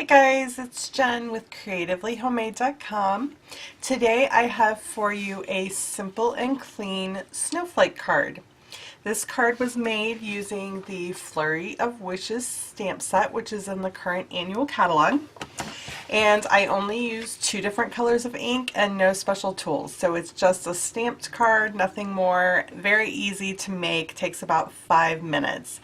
Hi guys, it's Jen with creativelyhomemade.com. Today I have for you a simple and clean snowflake card. This card was made using the Flurry of Wishes stamp set, which is in the current annual catalog. And I only used 2 different colors of ink and no special tools. So it's just a stamped card, nothing more. Very easy to make, takes about 5 minutes.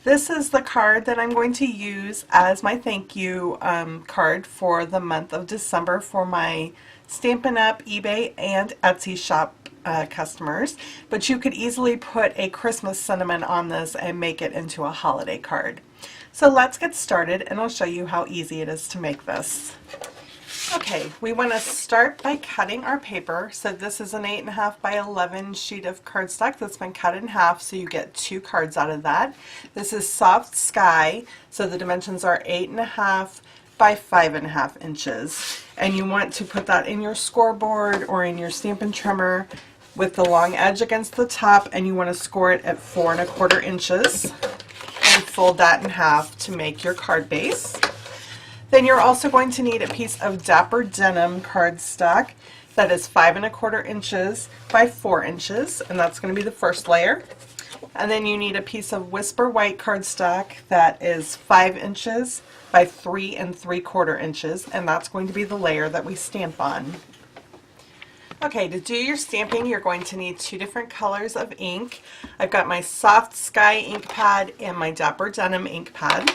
This is the card that I'm going to use as my thank you card for the month of December for my Stampin Up, eBay, and Etsy shop customers. But you could easily put a Christmas sentiment on this and make it into a holiday card. So let's get started and I'll show you how easy it is to make this. Okay, we want to start by cutting our paper. So this is an 8.5 by 11 sheet of cardstock that's been cut in half, so you get 2 cards out of that. This is Soft Sky, so the dimensions are 8.5 by 5.5 inches. And you want to put that in your scoreboard or in your Stampin' Trimmer with the long edge against the top, and you want to score it at 4.25 inches and fold that in half to make your card base. Then you're also going to need a piece of Dapper Denim cardstock that is 5.25 inches by 4 inches, and that's going to be the first layer. And then you need a piece of Whisper White cardstock that is 5 inches by 3.75 inches, and that's going to be the layer that we stamp on. Okay, to do your stamping, you're going to need 2 different colors of ink. I've got my Soft Sky ink pad and my Dapper Denim ink pad.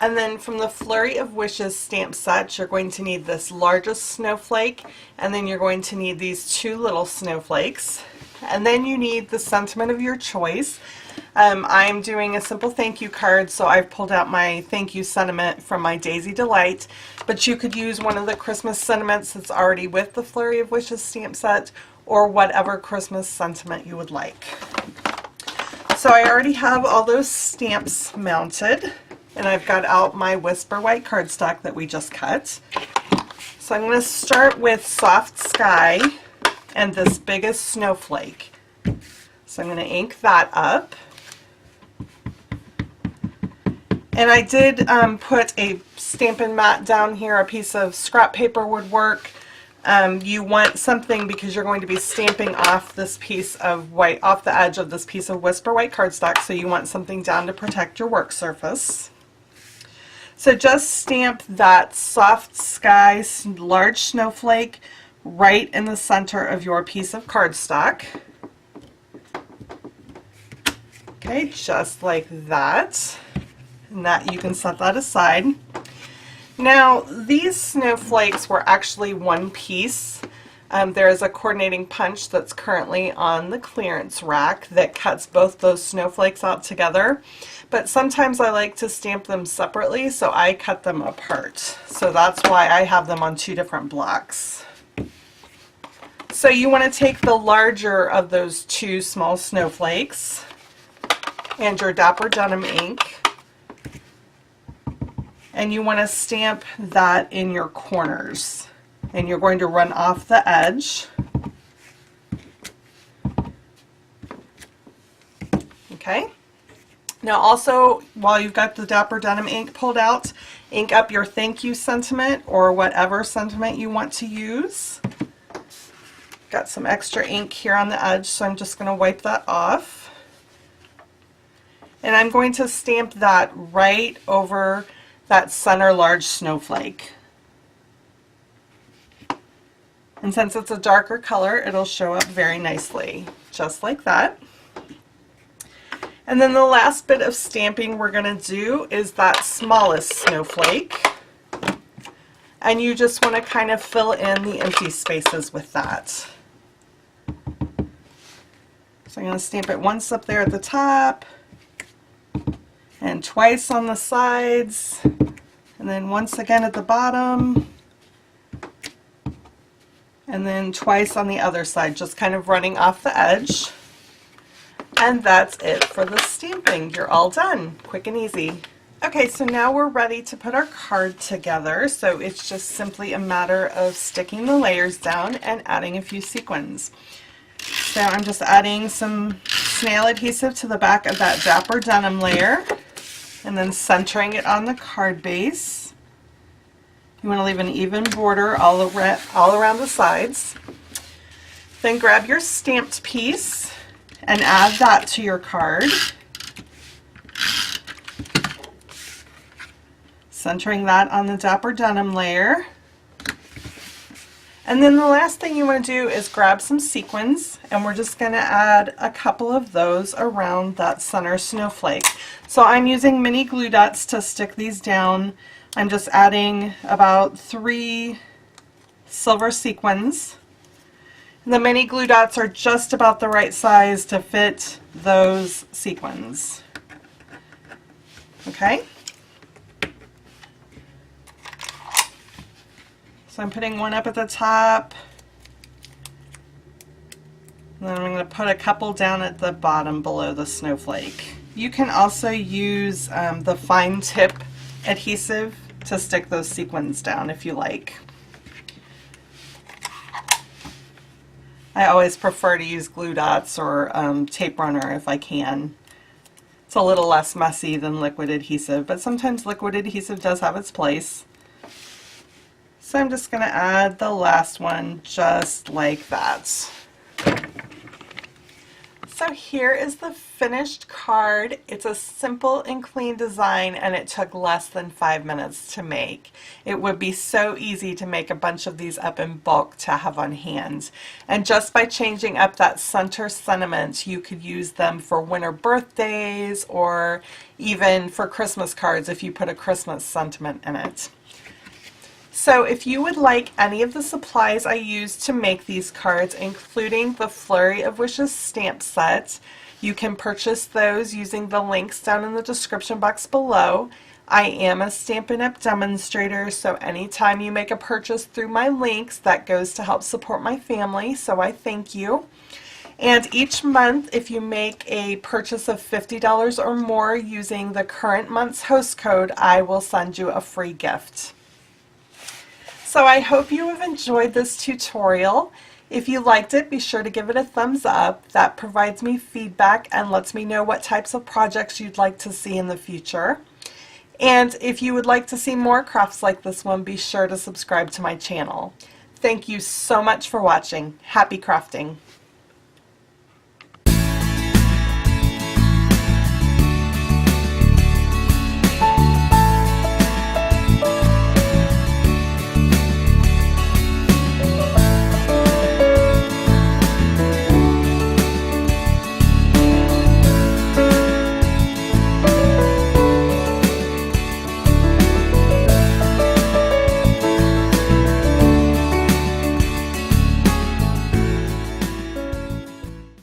And then from the Flurry of Wishes stamp set, you're going to need this largest snowflake, and then you're going to need these 2 little snowflakes. And then you need the sentiment of your choice. I'm doing a simple thank you card, so I've pulled out my thank you sentiment from my Daisy Delight, but you could use one of the Christmas sentiments that's already with the Flurry of Wishes stamp set, or whatever Christmas sentiment you would like. So I already have all those stamps mounted, and I've got out my Whisper White cardstock that we just cut. So I'm going to start with Soft Sky and this biggest snowflake. So I'm going to ink that up. And I did put a Stampin' mat down here. A piece of scrap paper would work. You want something because you're going to be stamping off this piece of white, off the edge of this piece of Whisper White cardstock, so you want something down to protect your work surface. So just stamp that Soft Sky large snowflake right in the center of your piece of cardstock. Okay, just like that. And that you can set that aside. Now, these snowflakes were actually one piece. There is a coordinating punch that's currently on the clearance rack that cuts both those snowflakes out together. But sometimes I like to stamp them separately, so I cut them apart. So that's why I have them on 2 different blocks. So you want to take the larger of those 2 small snowflakes and your Dapper Denim ink, and you want to stamp that in your corners. And you're going to run off the edge. Okay. Now also, while you've got the Dapper Denim ink pulled out, ink up your thank you sentiment or whatever sentiment you want to use. Got some extra ink here on the edge, so I'm just going to wipe that off. And I'm going to stamp that right over that center large snowflake. And since it's a darker color, it'll show up very nicely, just like that. And then the last bit of stamping we're going to do is that smallest snowflake. And you just want to kind of fill in the empty spaces with that. So I'm going to stamp it once up there at the top, and twice on the sides, and then once again at the bottom, and then twice on the other side, just kind of running off the edge. And that's it for the stamping. You're all done. Quick and easy. Okay, so now we're ready to put our card together. So it's just simply a matter of sticking the layers down and adding a few sequins. So I'm just adding some snail adhesive to the back of that Dapper Denim layer, and then centering it on the card base. You want to leave an even border all around the sides. Then grab your stamped piece and add that to your card. Centering that on the Dapper Denim layer. And then the last thing you want to do is grab some sequins, and we're just going to add a couple of those around that center snowflake. So I'm using mini glue dots to stick these down. I'm just adding about 3 silver sequins. The mini glue dots are just about the right size to fit those sequins. Okay? So I'm putting one up at the top, and then I'm going to put a couple down at the bottom below the snowflake. You can also use the fine tip adhesive to stick those sequins down if you like. I always prefer to use glue dots or tape runner if I can. It's a little less messy than liquid adhesive, but sometimes liquid adhesive does have its place. So I'm just going to add the last one just like that. So here is the finished card. It's a simple and clean design, and it took less than 5 minutes to make. It would be so easy to make a bunch of these up in bulk to have on hand. And just by changing up that center sentiment, you could use them for winter birthdays or even for Christmas cards if you put a Christmas sentiment in it. So if you would like any of the supplies I used to make these cards, including the Flurry of Wishes stamp set, you can purchase those using the links down in the description box below. I am a Stampin' Up! Demonstrator, so anytime you make a purchase through my links, that goes to help support my family, so I thank you. And each month, if you make a purchase of $50 or more using the current month's host code, I will send you a free gift. So I hope you have enjoyed this tutorial. If you liked it, be sure to give it a thumbs up. That provides me feedback and lets me know what types of projects you'd like to see in the future. And if you would like to see more crafts like this one, be sure to subscribe to my channel. Thank you so much for watching. Happy crafting!